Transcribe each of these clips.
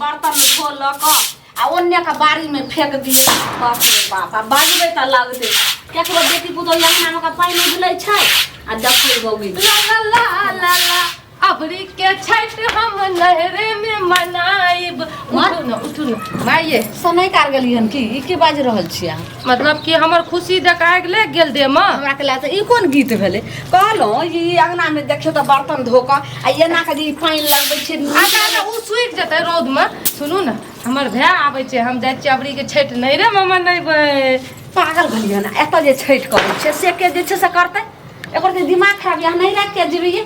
बर्तन धो ल क आ ओन्ने का बारी में फेंक दिए। बाप रे बाप, आ बाजबे त लगते केकरो बेटी पुतोह अंगना में पानी नहीं मिलै छै आ देखै गौगी ला ला ला ला ला अबरी के छठ हम नहरे में मनाइब। उठू न माये समय कार गेलियन की ई के बाज रहल छी अहाँ? मतलब कि हमर खुशी देखाय ले गेल दे मां हमरा के ला त ई कोन गीत भेले? कहलो ई अंगना में देखियो त बर्तन धो क आ एना के जे पानी लगबै छै आगा उ सुख जते रौद में। सुनू न हमर भाय आबै छै, हम जाय छी अबरी के छठ नहरे में मनाइबै। पागल भेलियन एत जे छठ करै छै से के जे छै से करतै? एकर के दिमाग खराब या नहीं रख के जीविए।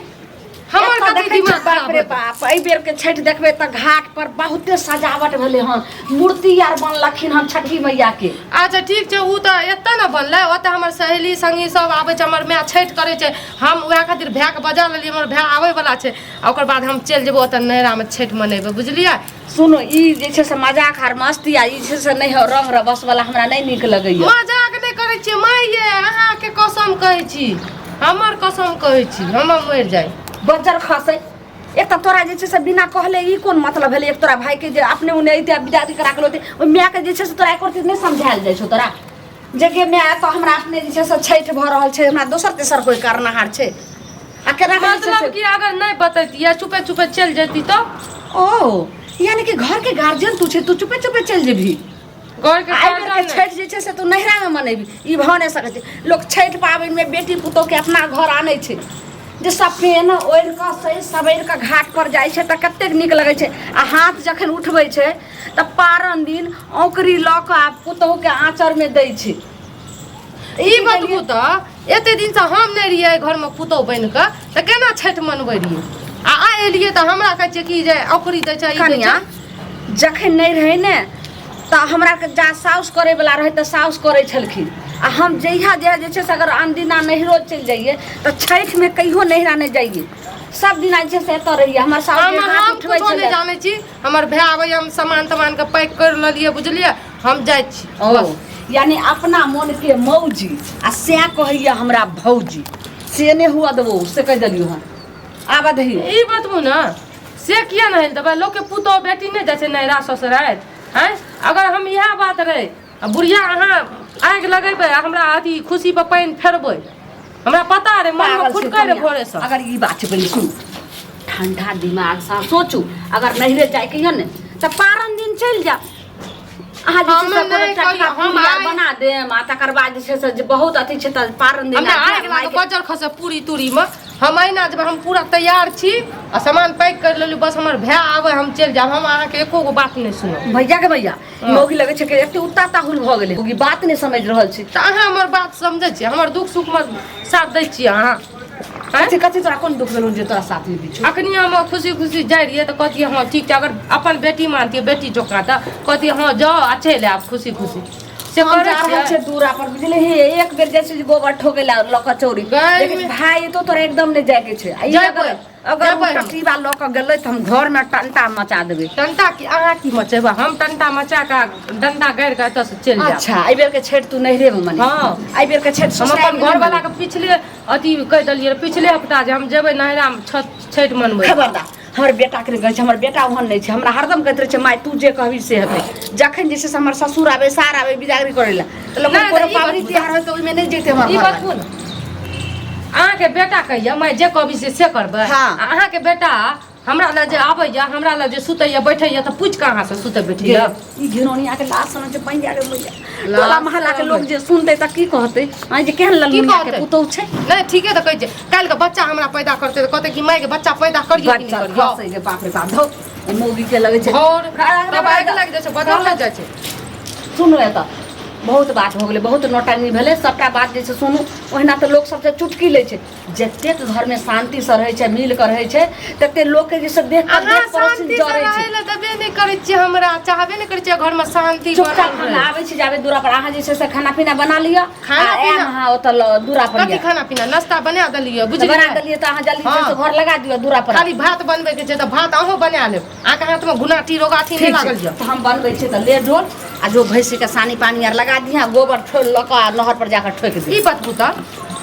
हमर कते दिमाग बाप रे बाप, एहि बेर के छठ देखबे त घाट पर बहुते सजावट भेले हन, मूर्ति आर बनलखिन हन छठी मैया के। अच्छा ठीक छै, उ त एत्ता न बनलै, ओते हमर सहेली संगी सब आबै छै, हमर माय छठ करै छै, हम उहे खातिर भाय के बजा लेली, हमर भाय आबै वाला छै आ ओकर बाद हम चल जेबो ओते नैरा में छठ मनेबै, बुझलियै? सुनो ई जे छै से मजाक आर मस्ती आ ई छै से नहीं हो रंग रबस वाला हमरा नहीं नीक लगैया। मजाक नहीं करै छी माये, अहाँ के कसम कहै छी, हमर कसम कहै छी, हम मर जाई बज्जर खसे। एक त तोरा जे छै से बिना कहले ई कोन मतलब भेले? एक तोरा भाई के जे अपने उने इते विदाई करा के लोते ओ माय के जे छै से तोरा एको चीज नहीं समझायल जाय छौ तोरा जगे माय त हमरा अपने जे छै से छठ भ रहल छै, हमरा दोसर तेसर कोई करनाहार छै आ केना मतलब कि अगर नहीं बतैती चुपे चुपे चल जेती तो? ओ यानी कि घर के गार्जियन तू छे, तू चुपे चुपे चल जेबी घर के गार्जियन के छठ जे छै से तू नहिरा में मनेबी? ई भ नहीं सकै छै। लोग छठ पाबनि में बेटी पुतोह के अपना घर आनै छै जे सपेन ओढ़ क सही सबेर के घाट पर जाइ छै त कतेक नीक लगै छै आ हाथ जखन उठबै छै त पारन दिन औकरी ल क आ पुतोह के आंचर में दै छै। ई बतबू त एते दिन से हम नहीं रहिए घर में पुतोह बन के त केना छठ मनबै रहिए आ आइ एलिए त हमरा कहै छै कि जे औकरी दै छै, कनिया जखन नहीं रहे ने त हमरा के जा साउस करे वाला रहे त साउस करे छलखिन आ हम जइहा जे छै से अगर अनदिना नहिरो चल जाइए त छठ में कहियो नहिरा नहीं जाइए, सब दिन जे से एत रहिए। हमर साउस के हाथ उठबै छै नहीं जाने छी, हमर भाई आबै हम सामान तमान के पैक कर ललिए, बुझलिए? हम जाय छी। ओ यानी अपना मन के मौजी आ से कहैया हमरा भौजी से ने हुआ देबो से कह देलियो हन आबा दही। ई बतबू न से किया नहीं देबै? लोग के पुतोह बेटी नहीं जाय छै नैरा ससुराल हैं? अगर हम इहा बात रहे आ बुढ़िया अहाँ आग लगेबै हमरा अथी खुशी पर पानी फेरबै, हमरा पता रे मन में फुटकै रे भोरे से। अगर ई बात छै सुन, ठंडा दिमाग से सोचू, अगर नहिरे जाय के न त पारन दिन चल जा अहाँ जे छै से हम बना देम आ तकर बाद जे छै से जे बहुत अथी छै त पारन दिन हमरा आग लागे बजर खसे पूरी तूरी में हम अहिना जब हम पूरा तैयार छी आ सामान पैक कर लेलू, बस हमर भाय आवे हम चल जाब, हम अहाँ के एको गो बात नहीं सुनब। भैया के भैया मौगी लगे छै कि एते उता ताहुल भ गेले होगी, बात नहीं समझ रहल छी त अहाँ हमर बात समझै छी, हमर दुख सुख में साथ दै छी अहाँ। कथी कथी तोरा कोन दुख भेलौ जे तोरा साथ में दी छौ? अखनी हम खुशी खुशी जाय रहिए त कहती हाँ ठीक छै, अगर अपन बेटी मानती बेटी जोका त कहती हाँ जाओ अच्छे ले आप खुशी खुशी से हम जा रहल छै दूरा पर बुझले हे एक बेर जैसे गोबर ठोके ला लक चौरी लेकिन भाई तो तोरा एकदम नहीं जाय के छै। अगर कटीबा लक गेलै त हम घर में टंटा मचा देबे। टंटा की अहाँ की मचेबा? हम टंटा मचा के डंडा गाड़ के एत से चल जाब। अच्छा एहि बेर के छठ तू नहिरे में मने? हां एहि बेर के छठ हम अपन घर वाला के पिछले अथी कह दलिए, पिछले हफ्ता जे हम जेबै नहिरा में छठ मनबै। खबरदार हमर बेटा के कहै छै, हमर बेटा ओहन नहीं छै, हमरा हरदम कहैत रहे छै माय तू जे कहबी से हेतै। जखन जे छै से हमर ससुर आबे सार आबे बिदागरी करे ला त लोग कोनो पावरी त्योहार होय त ओइ में नहीं जेते हमर। ई बात कोन अहाँ के बेटा कहिया मैं जे कहबी से करबै? अहाँ के बेटा हमरा ला जे आबैया, हमरा ला जे सुतैया बैठैया त पूछ कहाँ से सुते बैठैया? ई घिनौनिया के लाश समझ जे बन जागे मैया टोला मोहल्ला के लोग जे सुनते त की कहते आ जे केहन ललमुनिया के पुतौ छै? नहीं ठीके त कहै छै, काल के बच्चा हमरा पैदा करते त कहते कि माय के बच्चा पैदा करियो कि नहीं करियो? सही के बाप रे बाप धौ मौगी के लगे छै और तब आग लग जाय छै, बदल जाय छै। सुनो एत बहुत बात हो गेलै, बहुत नौटंकी भेलै, सबटा बात जे छै सुनू। ओहिना त लोग सबसे चुटकी लै छै, जतेक घर में शांति से रहै छै मिल के रहै छै तते लोग के जे से देख के देख पड़ोसी जरै छै। रहै ला दबे नहीं करै छी, हमरा चाहबे नहीं करै छी घर में शांति चुपचाप खाना आबै छै जाबे दूरा पर अहाँ जे छै से खाना पीना बना लिया खाना पीना हां ओत दूरा पर कथि खाना पीना नाश्ता बना देलिए, बुझलिए? बना देलिए त अहाँ जल्दी से घर लगा दियो दूरा पर। खाली भात बनबै के छै त भात अहो बना लेब, आके हाथ में गुनाटी रोगाठी नहीं लागल जा। त हम बनबै छै त ले ढोल आ जो भैंसी के सानी पानी आर लगा दिया, गोबर ठोल लक नहर पर जाकर ठोक दी। ई बतबू त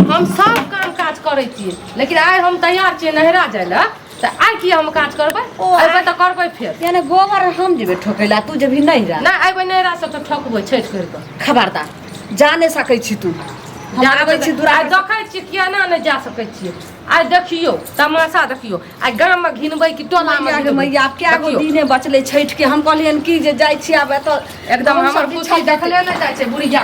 हम सब काम काज करै छी, लेकिन आइ हम तैयार छी नहिरा जाय ला तो आइ की हम काज करबै ओ, अइबै तऽ करबै फेर यानी गोबर हम जेबे ठोकैला तू जेबही नहीं जा नहीं अइबै नैरा से तऽ ठकबै छठि करिकऽ खबरदार जा नहीं सकै छी तू हम आबै छी दूरा आइ देखै छियै किया नहि जा सकै छियै आइ देखियो तमाशा देखियो आइ गाम में घिनबै कि टोला में घिनबै मैया आब क्या गो दिने बचले छठ के हम कहलियन की जे जाय छी आब एत एकदम हमर खुशी देखले नहीं जाइ छै बुढ़िया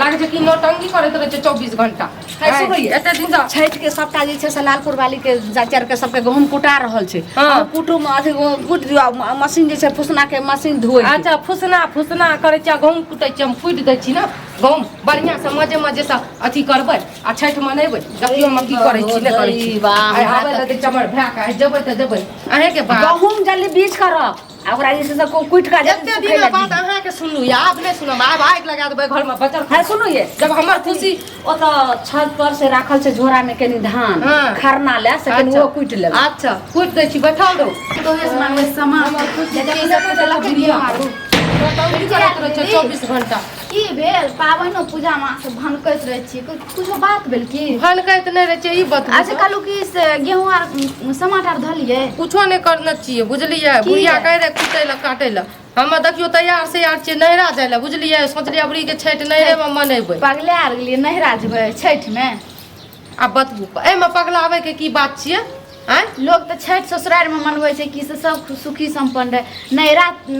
लागे छै कि नौटंकी करैत रहै छै 24 घंटा एते दिन से छठ के सबटा जे छै से लालपुर वाली के जाचर के सबके गहूम कुटा रहल छै हाँ। कुटू में अथी कुट दियो मशीन जे छै फुसना के मशीन धोइ अच्छा फुसना करै छियै गहूम कुटै छियै हम कुटि दै छी ना गहूम बढ़िया से मजे से अथी करबै आ छठ मनेबै देखियो हम की करै छी नहि करै छी आइ आबै तऽ देख हमर भाय के जेबै तऽ जेबै अहे के बात गहूम जल्दी बीज करब आ ओकरा जे छै से कुट का एते दिन बाद अहाँ के सुनलू या आब नहीं सुनब आब आगि लगा देबै घर में बचल है सुनू ये जब हमर खुशी ओत छत पर से राखल छै झोरा में कनी धान हाँ। खरना ले से कनी वो कुट ले अच्छा कुटि दै छी बैठल रहू तो ये मांगे सामान हमर खुशी देखिए 24 घंटा की भेल पाबनो पूजा में से भनकैत रहे छी कुछो बात भेल की हलकैत नहीं रहे छै ई बता अच्छा कहलू कि से गेहूं आर समाट धलिए कुछो नहीं करना चाहिए बुझलिए बुढ़िया कह रहे कुटै ला काटै ला हम देखियो तैयार से यार छियै नैरा जाय ला बुझलिए सोचलिए बुढ़ी के छठ नैरे में मनेबै पगला आर गेलिए नहिरा जेबै छठ में आ बतबू एमे पगलावे के की बात छियै आय लोग तो छठ ससुराल में मनबै छै कि से सब सुखी संपन्न रहे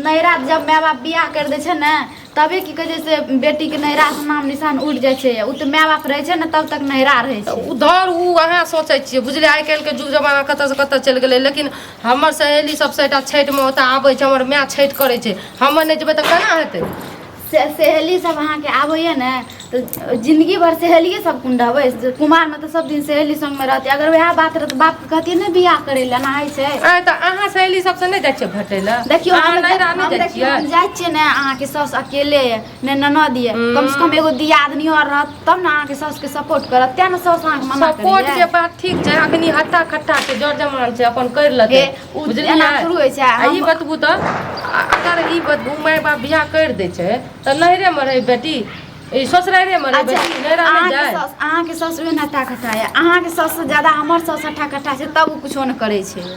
नैरा जब माय बाप बियाह कर दे छै ने तबे की कहै छै से बेटी के नैरा से नाम निशान उड़ जाय छै उ तो माय बाप रहे छै ने तब तक नैरा रहे छै उधर उ अहाँ सोचै छियै बुझलिए आइ काल्हि के जुग जमाना कतऽ से कतऽ चलि गेलै लेकिन हमर सहेली सब सेटा छठि में ओतऽ आबै छै हमर माय छठि करै छै हम नहीं जेबै तऽ केना हेतै सहेली सब अहाँ के आबैया ने तो जिंदगी भर सहेलिए सब कुंडबै कुमार में तो सब दिन सहेली संग में रहती अगर वह बात रहे तो बाप के कहती नहीं बियाह करे ला नहाय छै आय तऽ अहाँ सहेली सब से नहीं जाइ छियै भेटै ला देखियो अहाँ हम नैरा नहीं जाइ छियै जाय छियै ने अहाँ के सास अकेले ने ननद ये कम से कम एगो दियादनी और रहत तब ना अहाँ के सास के सपोर्ट करत त्या ना सास अहाँ के मना सपोर्ट करिए के बात ठीक छै अखनी हट्टा कट्टा के जड़ जमान छै अपन कर लेतै हे, एना शुरू होइ छै ई बतबू तऽ अगर ई बतबू माय बाप बियाह कर दै छै तऽ नैरे में रही बेटी ई ससुरारे में रही बेटी नैरा नहीं जाय अहाँ के सास उहे हट्टा कट्टा है अहाँ के सास से ज्यादा हमर सास हट्टा कट्टा छै तब उ कुछो न करे छै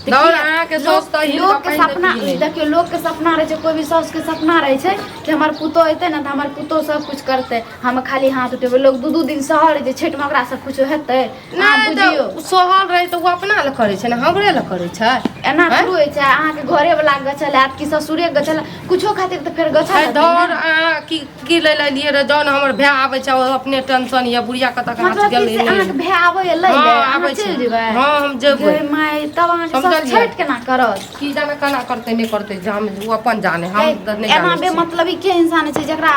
दौड़ अहाँ के सास तऽ लोग के सपना देखियो लोग के सपना रहे छै कोई भी सास के सपना रहे छै कि हमर पुतो एते ना त हमर पुतो सब कुछ करते हम खाली हाथ उठेबै लोग दू दिन सहर रहे छै छठ में ओकरा सब कुछ हेतै ना बुझियो सोहल रहे तऽ वो अपना ल करे छै ना हमरे ल करे छै एना शुरू होइ छै अहाँ के घरे वाला गछल हैत कि ससुरे गछल कुछो खातिर त फेर गछल दौड़ अहाँ की ले लिए रे जौन हमर भाय आबै छै अपने टेंशन या बुढ़िया कतऽ कहाँ मतलब गेलै कि अहाँ के भाय आबै ले आबै चल छै जेबै हां हम जेबै माय तब अहाँ के सास समझलियै? छठ केना करत की जाने केना करते नहीं करते जाम वो अपन जाने हम नहीं एना जाने बेमतलबी के इंसान छै जेकरा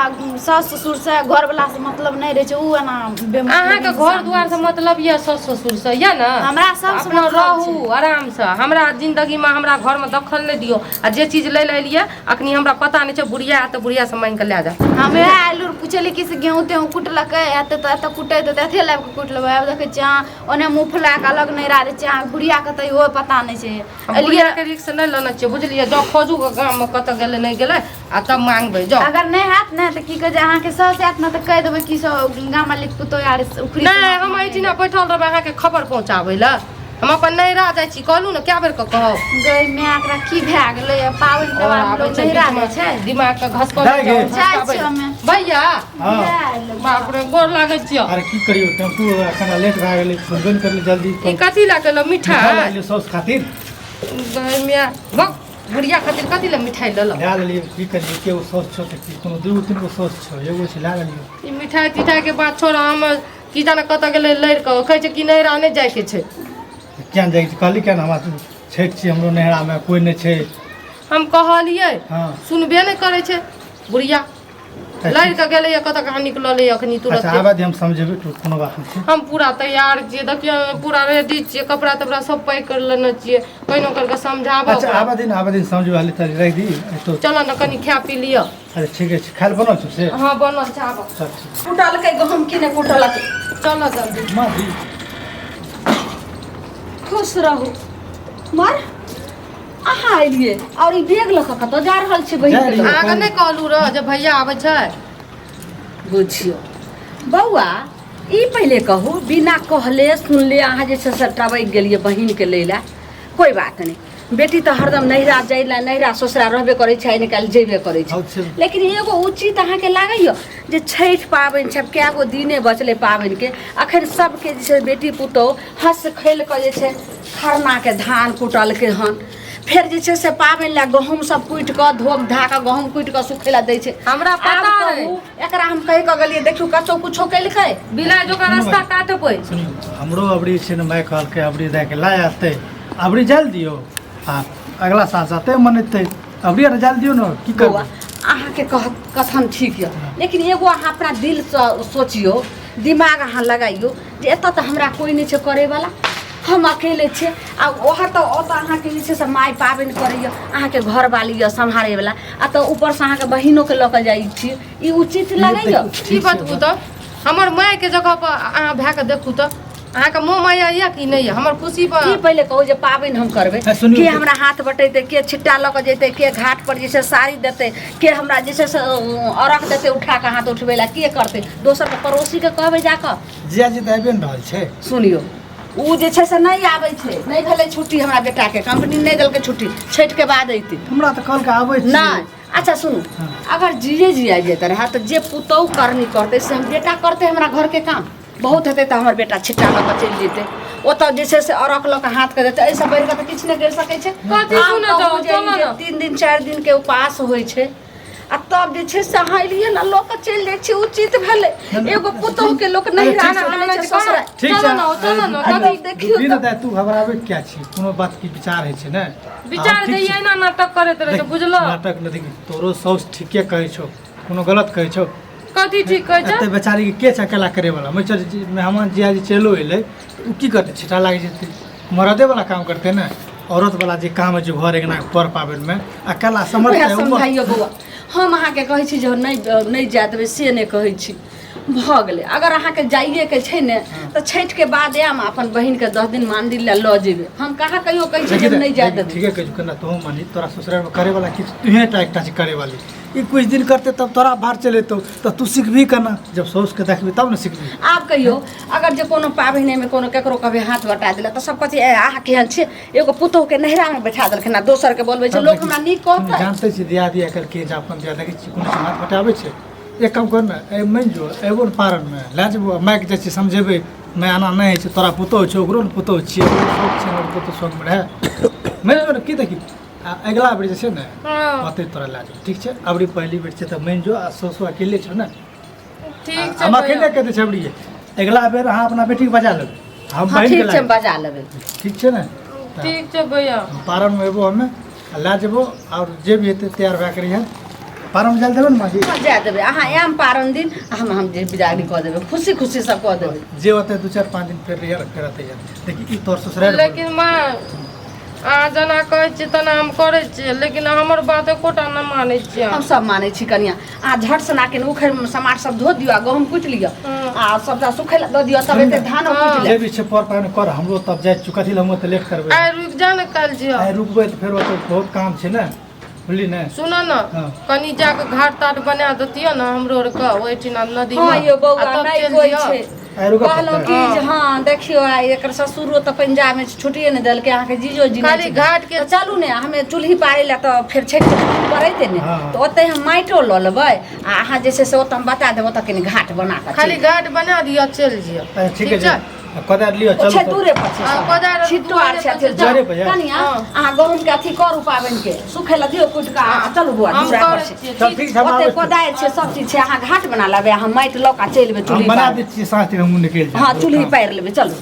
सास ससुर से घर वाला से मतलब नहीं रहे छै उ एना अहाँ के घर द्वार से मतलब ये सास ससुर से या ना हमरा सब से अपना मतलब रहू आराम से हमरा जिंदगी में हमरा घर में दखल नहीं दियो आ जे चीज ले लिए अखनी हमरा पता नहीं छै बुढ़िया है तो बुढ़िया से मांग के ले जा हमे आलू पूछली कि से गेहूं तेहूं कुटलकै एते त एते कुटै त एते लाब के कुट लेबै अब देखै छी ओने मुंह फुला के अलग नहीं रहे छै बुढ़िया के त इहो पता नहीं छै बुढ़िया के रिक्स नहीं लेना चाहिए बुझलिए जो खोजू के गांव में कत गेले नहीं गेले आ तब मांगबै जाओ अगर नहीं हाथ ने त की कह जे अहाँ के सास हाथ न त कह देबै कि सब गाम मालिक पुतो यार उखरी नहीं हम एहिठिना बैठल रहबै अहाँ के खबर पहुंचाबै ला हम अपन नैरा जाइ छी कहलू ने क्या बेर के कहब गई मैं एकरा की भए गेलै पावन त्योहार लोग नहीं रहे छै दिमाग के घसक जाइ छी हमे भैया बाप रे गोर लागै छियो अरे की करियो टेम्पू कना लेट भए गेलै फोन कर ले जल्दी ई कथी ला केलो मिठाई ले सॉस खातिर मिया भक बुढ़िया खातिर कथी ला मिठाई लेलो ला लेलिए की करियो के वो सॉस छो त कोनो दू तीन गो सॉस छो एगो से ला लेलियो ई मिठाई तिठाई के बात छोड़ हम की जाने कत गेलै लड़ के कहै छै कि नैरा नहीं जाय के छै क्या जाय कहली क्या ना हमरा छठ छी हमरो नहरा में कोई नहीं छै हम कहलिए हां सुनबे नहीं करे छै बुढ़िया लड़ के गेलै कत कहाँ निकललै अखनी तुरंत अच्छा आबाद हम समझेबै तो कोनो बात नहीं छै हम पूरा तैयार छियै देखियो पूरा रेडी छियै कपड़ा तपड़ा सब पैक कर लेने छियै कहिनो करके समझाबो अच्छा आबाद समझो वाली तरी रख दी तो चलो ना कनी खा पी लियो अरे ठीक है खाल बनो छ से हां बनल छै आबो सब कुटल के गहूम किने कुटल चलो जल्दी मां दी खुश रहू मार अहाँ एलिए और ई बैग लख कत जा रहल छै बहिन के लग? आगे नहीं कहलू रह जब भैया आबै छै बुझियो बौआ ई पहले कहू बिना कहले सुनले अहाँ जे छै से टबैक गेलिए बहिन के लैला कोई बात नहीं, बेटी तो हरदम नैहरा जाइला नैहरा ससुरा रहबे करै छै, निकाल जेबे करै छै। अच्छा। लेकिन एगो उचित अहाँके लागैए जे छठि पाबनि छै, कए गो दिने बचलै पाबनिके, अखन सबके जे छै बेटी पुतौह हँस खेल कऽ जे छै खरनाके धान कुटलकै हन, फेर जे छै से पाबनि लए गहूँम सब कुटि कऽ धो धा कऽ गहूँम कुटि कऽ सुखै लए दै छै। हमरा पता आब है। कहू, एकरा हम कहि कऽ गेलियै देखियौ कतहु कुछो केलकै। बिलाइ जोका रास्ता काटबै। सुनियो, हमरो अबरी छै ने माय कहलकै अबरी दए के लाय आते, अबरी जाल दियो आ अगला साल साते मनेतै, अबरी आर जाल दियो ने की बौआ, करबै। अहाँके कथन ठीक यऽ, लेकिन एगो अहाँ अपना दिलसँ सोचियौ, दिमाग अहाँ लगाइयौ जे एतऽ तऽ हमरा कोइ नहि छै करैवला, हम अकेले छियै। आ ओहर तऽ ओतऽ अहाँके जे छै से माय पाबनि करैए, अहाँके घरवाली यऽ सम्हारैवला, आ तऽ ऊपरसँ अहाँके बहिनोके लऽ कऽ जाइ छियै, ई उचित लगैए? की बतबू तऽ हमर मायके जगह पर अहाँ भए कऽ देखू तऽ अहाँके मोह माया यऽ कि नहि यऽ? हमर खुशी पर की पहिले कहू जे पाबनि हम करबै, सुनियौ के तऽ- हमरा हाथ बटेतै, के छिट्टा लऽ कऽ जेतै, के घाट पर जे छै साड़ी देतै, के हमरा जे छै से अरख देतै उठा कऽ हाथ उठबै लए, के करतै? दोसरके पड़ोसीके कहबै जाकऽ? जियाजी तऽ आबि ने रहल छै। सुनियौ, उ जे छै से नहि आबै छै, नहि भेलै छुट्टी हमरा बेटाके, कंपनी नहि देलकै छुट्टी, छठिके बाद अइतै। हमरा तऽ कहलकै आबै छै। नहीं, अच्छा सुनू, अगर जिये जी आबि जेतै रहे तऽ जे पुतौह करनी करतै से हम बेटा करतै हमरा घरके काम। बहुत हेतै तऽ हमर बेटा छिट्टा लऽ कऽ चलि जेतै, ओतऽ जे छै से अरख लऽ कऽ हाथ के देतै, एहिसँ बढ़ि कऽ तऽ किछु नहि करि सकै छै। कथी आब सुनऽ कहू जाउ, जे चलऽ ई ने। 3 दिन 4 दिन के उपास होइ छै, आ तब जे छै से अहाँ एलियै ने लऽ कऽ चलि जाइ छी, उचित भेलै। एगो पुतौह के लोक नहीं ठीक छै, आनै छै ससुरा। ठीक चलऽ छै, ने, चलऽ ने, अरे कथी देखियौ दुखी तऽ। न दे, तू घबराबै क्या छी, कोनो बात की विचार होइ छै ने। विचार आब ठीक जे छै। एना नाटक करैत रहै छै, देख, बुझलो? नाटक नहि देखी, तोरो साउस ठीके कहै छौ, कोनो गलत कहै छौ? कथी ठीक कहै छै? एते बेचारी के छै अकेला करे वाला? मेहमान जिया जी चलो एलै, उ की करतै? छिटा लाग जेतै। मरदे वाला काम करतै ने, औरत वाला जे काम है जो घर एक ना पर पाबनि में अकेला समझ उएह है समझाइयो बौआ, हम अहाँके कहै छी जे नहि जाय देबै से नहि कहै छी, भऽ गेलै। अगर अहाँके जाइएके छै ने तऽ छठिके बाद आयब अपन बहिनके 10 दिन मंदिर लए लऽ जेबै, हम कहाँ कहियो कहै छी जे हम नहीं जाय देबै। ठीक है कहू केना तो मानी, तोरा ससुराल में करे वाला किछ तुहे टा एकटा छै करे वाली, ई कुछ दिन करते तब तोरा बाहर चले तो तू सीखबी केना? जब साउस के देखबी तब ने सीखबी। आब कहियो अगर जे कोनो पाबनि में कोनो केकरो कभी हाथ बटा दिला तऽ सब कहती अहाँ केहन छै, एगो पुतौह के नैहरा में बैठा देलखिन, दोसर के बोलबै छै, लोक हमरा नीक कहतै। जानते छी दियादी आइकाल्हि के जे अपन दिया देखै छी कोनो से हाथ बटाबै छै। एक काम कर ने, मान जो एगो पारण में लए जेबो, माइक जाइ छी समझेबै, मैं आना नहीं है तोरा पुतौह छौ, ओकरो ने पुतौह छियै, शौक छै हमर पुतौह शौक में रहे। मान जो की देखी अगला बेर जे छै ने हाँ, ओतै तोरा लए जाउ, ठीक छै? अबरी पहली बेर छै तऽ मान जो आ ससुर अकेले छौ ने, ठीक छै हम अकेले भैया। कहते छै अबरी अगला बेर अहाँ अपना बेटी के बजा लेबै, हम हाँ बहिन के ठीक छै, लायब, बजा लेबै। ठीक छै ने? ठीक छै भैया। पारण में एबो हमे आ लए जेबो, और जे भी हेतै तैयार भए करिहे, पारण में जाए देबै ने माँ जी? हाँ, जाय देबै, अहाँ आयब पारण दिन, हम जे बिदागरी कऽ देबै, खुशी खुशी सब कऽ देबै। जे होतै 2-4-5 दिन फेर रहिए फेर अतै देखी ई तोर ससुराल लेकिन माँ अहाँ जेना कहै छियै तेना हम करै छियै, लेकिन हमर बात एकोटा नहि मानै छियै। हम सब मानै छी कनिया, अहाँ झट से नाके उखड़ि में समाट सब धो दियौ आ गहूँम कुटि लिअ आ सबटा सुखै लए दऽ दियौ, तब एते धान कुटि जे लेब। भी छै पर पारण कर, हमरो तब जाए चुका थी, हम तऽ लेट करबै। आइ रुकि जा ने काल्हि जिया। आइ रुकबै तऽ फेर ओतऽ बहुत काम छै ने, बुझली ने? सुन न, हाँ। कनी जाके घाट ताट बना देतियो ना हमरो आर के ओहिठिना नदी हाँ में, यौ आ बौआ, तब नहीं चलि कोइ जिया। छै। आइ रुकऽ कहलहुँ पड़तै। कि जे हाँ देखियो आइ एकर ससुरो तऽ पंजाब में छुट्टिए नहि देलकै, अहाँके जीजो जी खाली घाट के- तो चलू ने हमे चूल्ही पारै लए तऽ फेर छठि पड़ैते ने, हाँ। तऽ ओतहि हम माइटो लऽ लेबै आ अहाँ जे छै से ओतऽ हम बता देब, ओतऽ कनि घाट बना कऽ खाली चलि। घाट बना दिया चल जिया। ठीक है कदर लियो, ओ चलो छै तो। दूरे पर छै हाँ, सब। कोदारि छिट्टो दूरे आर छै पर छै, जाउ। जरे पर जाउ। कनिया हाँ। अहाँ गहूँम के अथी करू पाबनि के, सुखै लए दियौ कुटि कऽ आ चलू बुआ हम दूरा पर करै छै। छियै, चल ठीक छै हम ओते आबै छी। कोदारि छै, सब चीज छै, अहाँ घाट बना लेबै, हम माटि लऽ कऽ चलि एबै हम चूल्ही बना पार। दै छियै साँझ तक हम निकलि जाएब। हाँ चूल्ही पारि लेबै, चलू।